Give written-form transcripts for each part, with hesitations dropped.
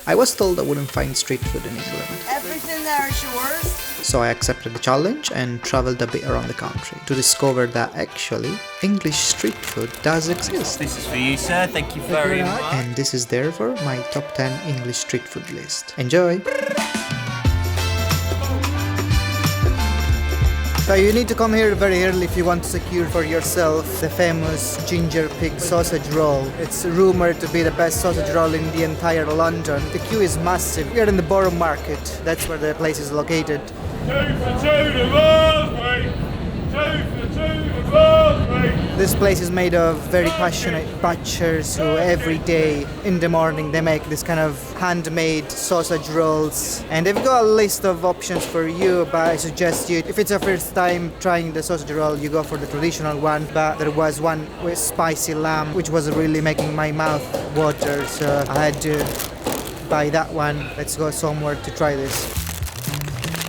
I was told I wouldn't find street food in England. Everything there is yours. So I accepted the challenge and traveled a bit around the country to discover that actually English street food does exist. This is for you, sir. Thank you very much. And this is therefore my top 10 English street food list. Enjoy! So you need to come here very early if you want to secure for yourself the famous ginger pig sausage roll. It's rumored to be the best sausage roll in the entire London. The queue is massive. We are in the Borough Market. That's where the place is located. 2 for 2 the last week. 2 for 2 the last week. This place is made of very passionate butchers who every day in the morning they make this kind of handmade sausage rolls, and they've got a list of options for you, but I suggest you, if it's your first time trying the sausage roll, you go for the traditional one. But there was one with spicy lamb which was really making my mouth water, so I had to buy that one. Let's go somewhere to try this.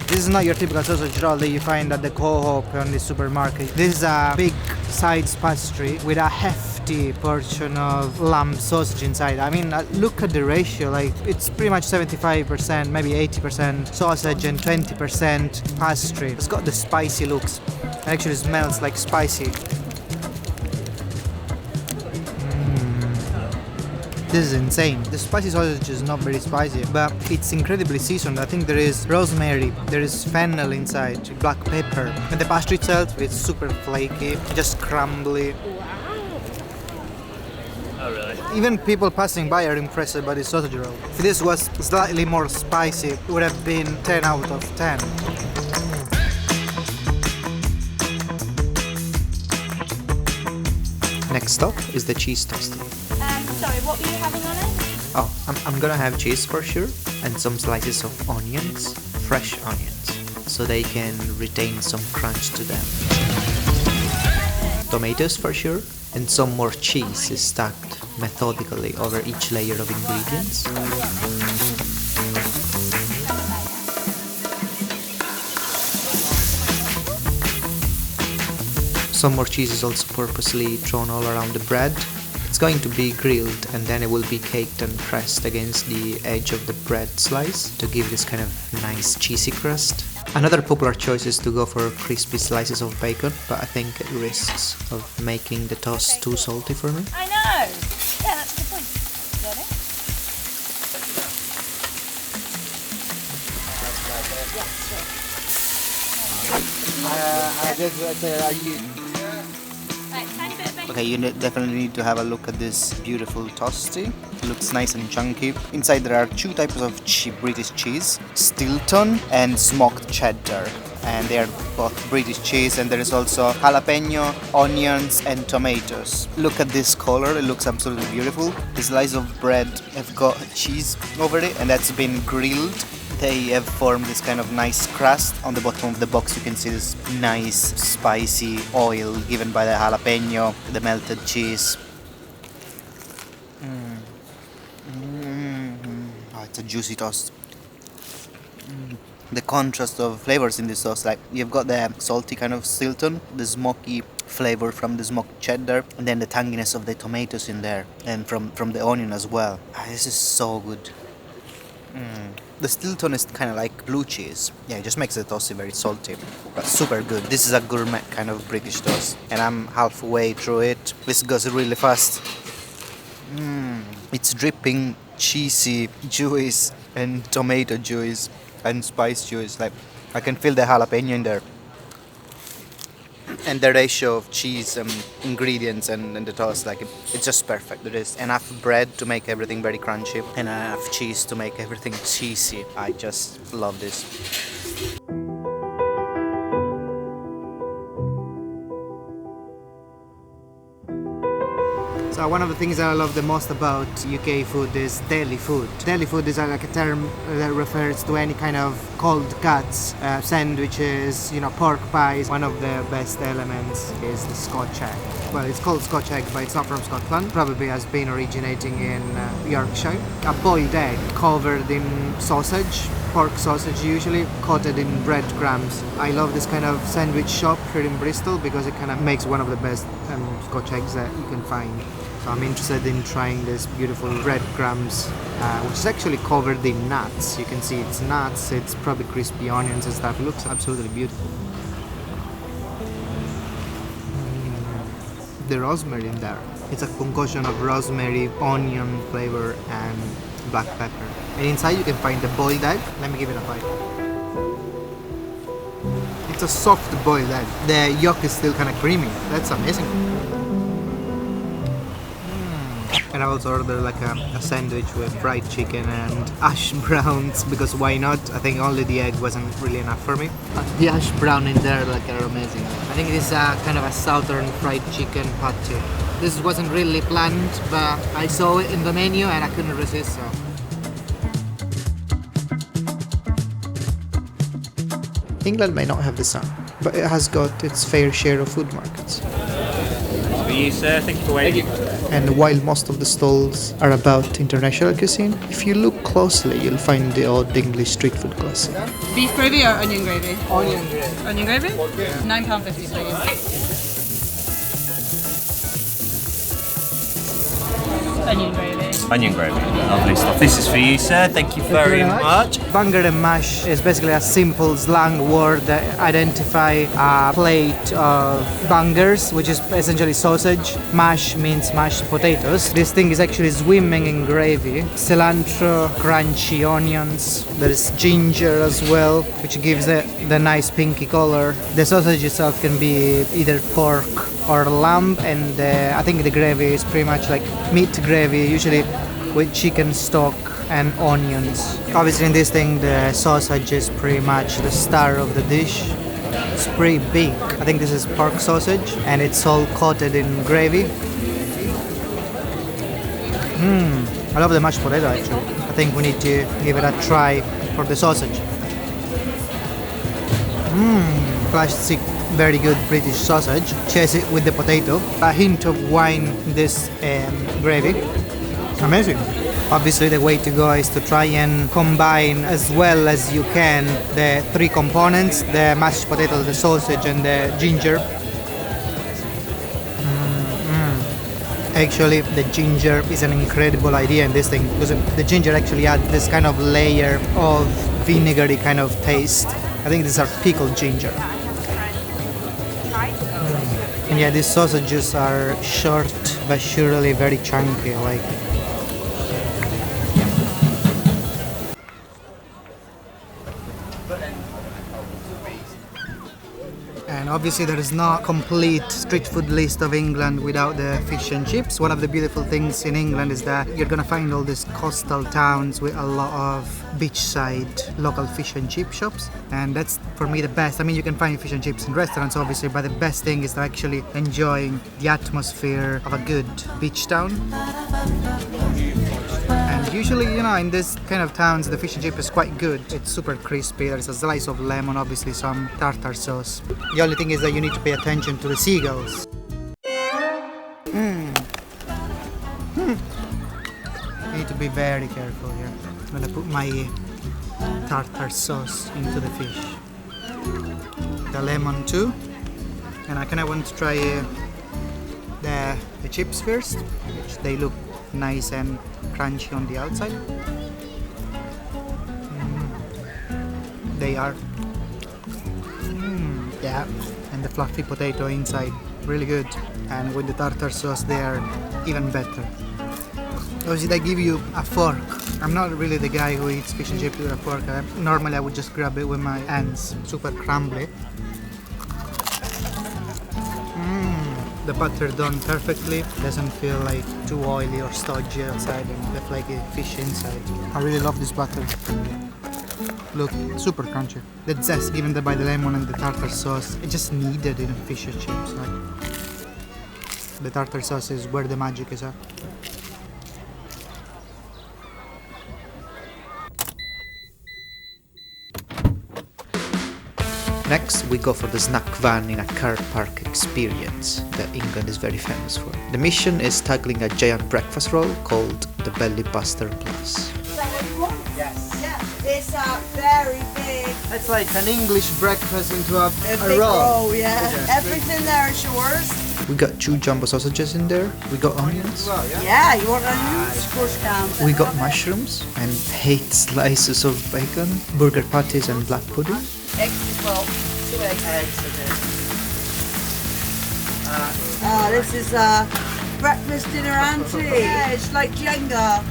This is not your typical sausage roll that you find at the Co-op on the supermarket. This is a big sides pastry with a hefty portion of lamb sausage inside. I mean, look at the ratio, like it's pretty much 75%, maybe 80% sausage and 20% pastry. It's got the spicy looks. It actually smells like spicy. This is insane. The spicy sausage is not very spicy, but it's incredibly seasoned. I think there is rosemary, there is fennel inside, black pepper. And the pastry itself is super flaky, just crumbly. Oh, really? Even people passing by are impressed by this sausage roll. If this was slightly more spicy, it would have been 10 out of 10. Next stop is the cheese toastie. Sorry, what were you having on it? Oh, I'm gonna have cheese for sure, and some slices of onions, fresh onions, so they can retain some crunch to them. Tomatoes for sure, and some more cheese is stacked methodically over each layer of ingredients. Some more cheese is also purposely thrown all around the bread. It's going to be grilled and then it will be caked and pressed against the edge of the bread slice to give this kind of nice cheesy crust. Another popular choice is to go for crispy slices of bacon, but I think it risks of making the toast too salty for me. I know! Yeah, that's the point. You got it? Okay, you definitely need to have a look at this beautiful toastie. It looks nice and chunky. Inside there are two types of British cheese, Stilton and smoked cheddar. And they are both British cheese, and there is also jalapeno, onions and tomatoes. Look at this color, it looks absolutely beautiful. The slice of bread have got cheese over it and that's been grilled. They have formed this kind of nice crust. On the bottom of the box you can see this nice spicy oil given by the jalapeno, the melted cheese. Oh, it's a juicy toast. The contrast of flavors in this sauce, like you've got the salty kind of Stilton, the smoky flavor from the smoked cheddar, and then the tanginess of the tomatoes in there, and from the onion as well. This is so good. The Stilton is kind of like blue cheese. Yeah, it just makes the toast very salty, but super good. This is a gourmet kind of British toast, and I'm halfway through it. This goes really fast. It's dripping cheesy juice and tomato juice and spice juice. Like I can feel the jalapeno in there. And the ratio of cheese and ingredients and the toast, like it's just perfect. There is enough bread to make everything very crunchy and enough cheese to make everything cheesy. I just love this. So one of the things that I love the most about UK food is deli food. Deli food is like a term that refers to any kind of cold cuts, sandwiches, pork pies. One of the best elements is the Scotch egg. Well, it's called Scotch egg, but it's not from Scotland. Probably has been originating in Yorkshire. A boiled egg covered in sausage pork sausage, usually coated in breadcrumbs. I love this kind of sandwich shop here in Bristol because it kind of makes one of the best Scotch eggs that you can find. So I'm interested in trying this beautiful breadcrumbs, which is actually covered in nuts. You can see it's nuts, it's probably crispy onions and stuff. It looks absolutely beautiful. The rosemary in there. It's a concoction of rosemary, onion flavor and black pepper. And inside you can find the boiled egg. Let me give it a bite. It's a soft boiled egg. The yolk is still kind of creamy. That's amazing. And I also ordered like a sandwich with fried chicken and hash browns because why not? I think only the egg wasn't really enough for me. But the hash brown in there are amazing. I think it is a kind of a southern fried chicken patty. This wasn't really planned, but I saw it in the menu and I couldn't resist. So. England may not have the sun, but it has got its fair share of food markets. For you, sir. Thank you for waiting. And while most of the stalls are about international cuisine, if you look closely, you'll find the odd English street food classic. Beef gravy or onion gravy? Onion gravy. Onion gravy? £9.50 please. Onion gravy. Onion gravy. Lovely stuff. This is for you, sir. Thank you very much. Banger and mash is basically a simple slang word that identify a plate of bangers, which is essentially sausage. Mash means mashed potatoes. This thing is actually swimming in gravy. Cilantro, crunchy onions. There's ginger as well, which gives it the nice pinky color. The sausage itself can be either pork or lamb, and I think the gravy is pretty much like meat gravy, usually with chicken stock and onions. Obviously in this thing the sausage is pretty much the star of the dish. It's pretty big. I think this is pork sausage and it's all coated in gravy. I love the mashed potato actually. I think we need to give it a try for the sausage. Classic, very good British sausage. Chase it with the potato. A hint of wine in this gravy. Amazing. Obviously the way to go is to try and combine as well as you can the three components, the mashed potato, the sausage and the ginger. Actually the ginger is an incredible idea in this thing because the ginger actually adds this kind of layer of vinegary kind of taste. I think these are pickled ginger. And yeah, these sausages are short but surely very chunky. Like. And obviously there is no complete street food list of England without the fish and chips. One of the beautiful things in England is that you're gonna find all these coastal towns with a lot of beachside local fish and chip shops, and that's for me the best. I mean, you can find fish and chips in restaurants obviously, but the best thing is actually enjoying the atmosphere of a good beach town. And usually, you know, in this kind of towns the fish and chip is quite good. It's super crispy, there's a slice of lemon, obviously some tartar sauce. The only thing is that you need to pay attention to the seagulls. You need to be very careful here. I'm gonna put my tartar sauce into the fish. The lemon too. And I kinda want to try the chips first, which they look nice and crunchy on the outside. They are. Yeah, and the fluffy potato inside, really good. And with the tartar sauce they are even better. Obviously they give you a fork. I'm not really the guy who eats fish and chips with a fork. Normally I would just grab it with my hands, super crumbly. The butter done perfectly, doesn't feel like too oily or stodgy outside and the flaky fish inside. I really love this butter. Look, super crunchy. The zest given by the lemon and the tartar sauce, it just needed in fish and chips. Like, the tartar sauce is where the magic is at. Next, we go for the snack van in a car park experience that England is very famous for. The mission is tackling a giant breakfast roll called the Belly Buster Plus. Is that what you want? Yes. Yeah, it's very big. It's like an English breakfast into a Big roll. roll, yeah. Everything there is yours. We got 2 jumbo sausages in there. We got onions. Yeah, you want onions? Of course, can. We got mushrooms and 8 slices of bacon, burger patties and black pudding. Eggs as well. 2 eggs. This is breakfast, dinner and tea. Yeah, it's like Jenga.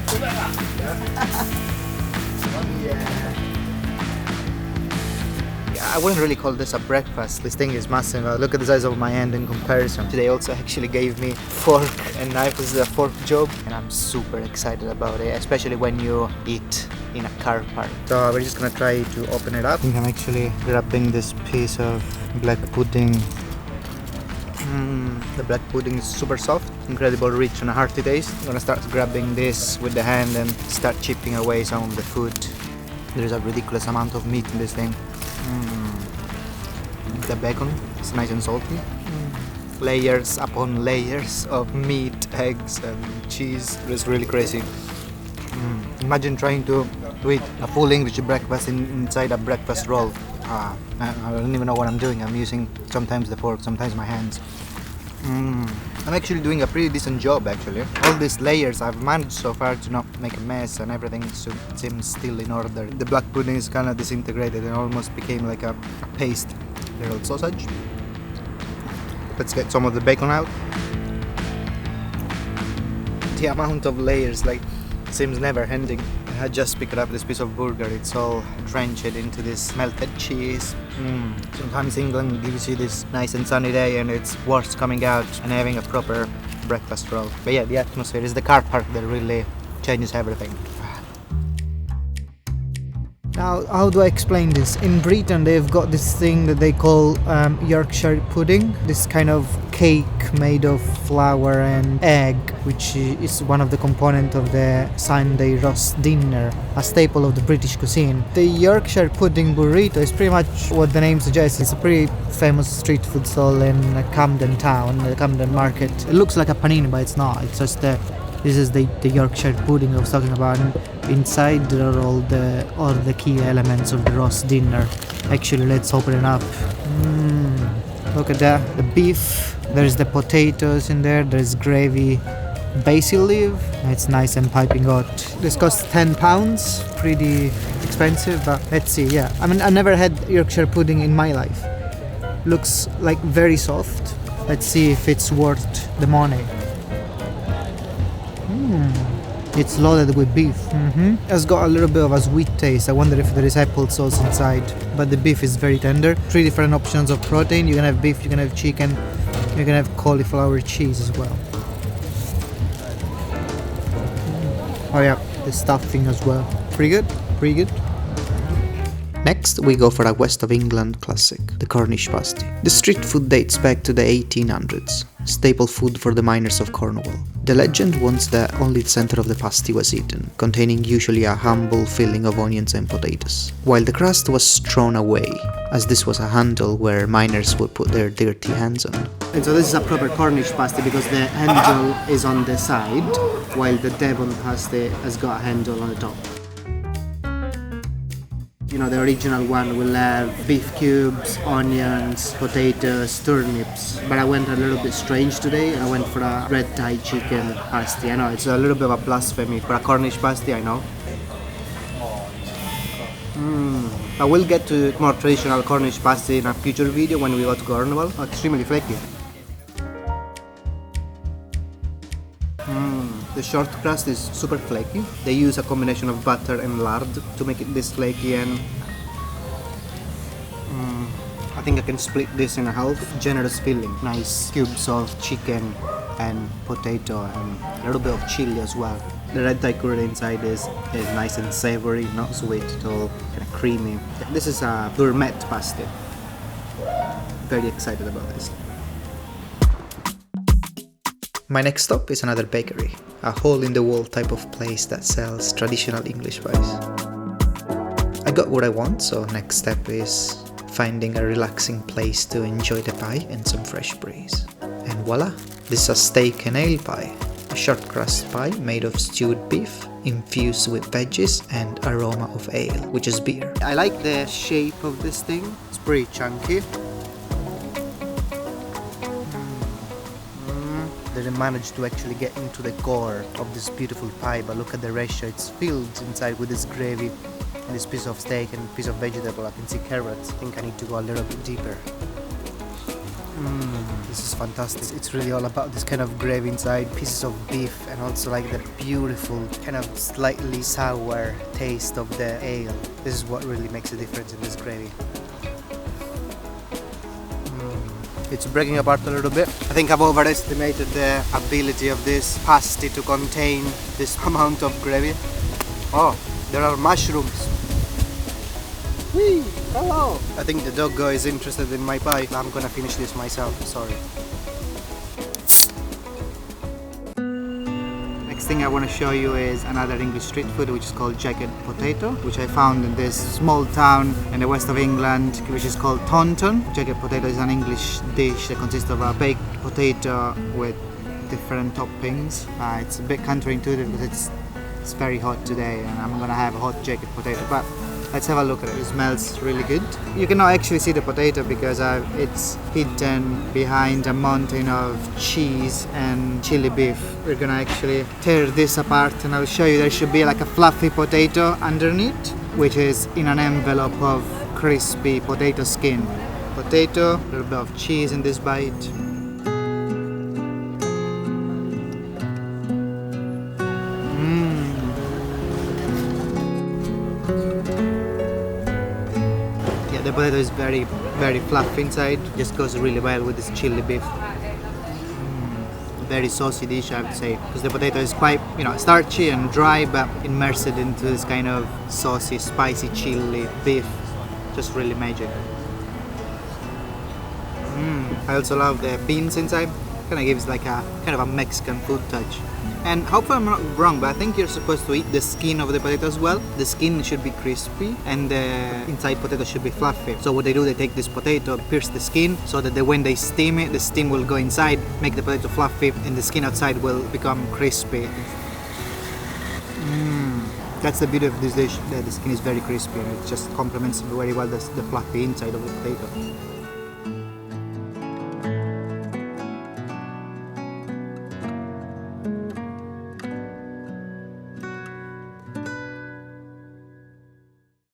I wouldn't really call this a breakfast. This thing is massive. Look at the size of my hand in comparison. They also actually gave me fork and knife. This is a fork job and I'm super excited about it, especially when you eat in a car park. So we're just gonna try to open it up. I think I'm actually grabbing this piece of black pudding. The black pudding is super soft, incredible rich and a hearty taste. I'm gonna start grabbing this with the hand and start chipping away some of the food. There's a ridiculous amount of meat in this thing. The bacon is nice and salty. Layers upon layers of meat, eggs and cheese. It's really crazy. Imagine trying to eat a full English breakfast inside a breakfast roll. I don't even know what I'm doing. I'm using sometimes the fork, sometimes my hands. I'm actually doing a pretty decent job actually. All these layers I've managed so far to not make a mess and everything seems still in order. The black pudding is kind of disintegrated and almost became like a paste. Little sausage. Let's get some of the bacon out. The amount of layers like seems never ending. I just picked up this piece of burger. It's all drenched into this melted cheese. Sometimes England gives you this nice and sunny day and it's worth coming out and having a proper breakfast roll. But yeah, the atmosphere is the car park that really changes everything. Now, how do I explain this? In Britain, they've got this thing that they call Yorkshire pudding. This kind of cake made of flour and egg, which is one of the components of the Sunday roast dinner, a staple of the British cuisine. The Yorkshire pudding burrito is pretty much what the name suggests. It's a pretty famous street food stall in Camden Town, the Camden Market. It looks like a panini, but it's not. It's just this is the Yorkshire pudding I was talking about. And inside there are all the key elements of the roast dinner. Actually, let's open it up. Look at that, the beef. There's the potatoes in there. There's gravy, basil leaf. It's nice and piping hot. This costs £10. Pretty expensive, but let's see. Yeah, I mean, I never had Yorkshire pudding in my life. Looks like very soft. Let's see if it's worth the money. It's loaded with beef. It's got a little bit of a sweet taste. I wonder if there is applesauce inside. But the beef is very tender. 3 different options of protein. You can have beef, you can have chicken, you can have cauliflower cheese as well. Oh yeah, the stuffing as well. Pretty good, pretty good. Next, we go for a West of England classic, the Cornish Pasty. The street food dates back to the 1800s, staple food for the miners of Cornwall. The legend wants that only the center of the pasty was eaten, containing usually a humble filling of onions and potatoes, while the crust was thrown away, as this was a handle where miners would put their dirty hands on. And so this is a proper Cornish pasty because the handle is on the side, while the Devon pasty has got a handle on the top. You know, the original one will have beef cubes, onions, potatoes, turnips. But I went a little bit strange today. I went for a red Thai chicken pasty. I know, it's a little bit of a blasphemy for a Cornish pasty, I know. I will get to more traditional Cornish pasty in a future video when we go to Cornwall. Extremely flaky. The short crust is super flaky. They use a combination of butter and lard to make it this flaky, and I think I can split this in half. Generous filling, nice cubes of chicken and potato and a little bit of chili as well. The red Thai curry inside is nice and savory, not sweet at all, kind of creamy. This is a gourmet pasty. Very excited about this. My next stop is another bakery, a hole-in-the-wall type of place that sells traditional English pies. I got what I want, so next step is finding a relaxing place to enjoy the pie and some fresh breeze. And voila! This is a steak and ale pie, a short crust pie made of stewed beef, infused with veggies and aroma of ale, which is beer. I like the shape of this thing. It's pretty chunky. Didn't manage to actually get into the core of this beautiful pie, but look at the ratio. It's filled inside with this gravy and this piece of steak and piece of vegetable. I can see carrots. I think I need to go a little bit deeper. This is fantastic. It's really all about this kind of gravy inside, pieces of beef, and also like the beautiful kind of slightly sour taste of the ale. This is what really makes a difference in this gravy. It's breaking apart a little bit. I think I've overestimated the ability of this pasty to contain this amount of gravy. Oh, there are mushrooms. Whee! Hello! I think the doggo is interested in my pie. I'm gonna finish this myself, sorry. Next thing I want to show you is another English street food, which is called jagged potato, which I found in this small town in the west of England, which is called Taunton. Jagged potato is an English dish that consists of a baked potato with different toppings. It's a bit counterintuitive because it's very hot today, and I'm gonna have a hot jagged potato. But let's have a look at it. It smells really good. You cannot actually see the potato because it's hidden behind a mountain of cheese and chili beef. We're gonna actually tear this apart and I'll show you. There should be like a fluffy potato underneath, which is in an envelope of crispy potato skin. Potato, a little bit of cheese in this bite. The potato is very, very fluffy inside. Just goes really well with this chili beef. Very saucy dish, I would say, because the potato is quite, starchy and dry, but immersed into this kind of saucy, spicy chili beef. Just really magic. I also love the beans inside. Kind of gives like a kind of a Mexican food touch. And hopefully I'm not wrong, but I think you're supposed to eat the skin of the potato as well. The skin should be crispy and the inside potato should be fluffy. So what they do, they take this potato, pierce the skin, so that when they steam it, the steam will go inside, make the potato fluffy, and the skin outside will become crispy. That's the beauty of this dish, that the skin is very crispy and it just complements very well the fluffy inside of the potato.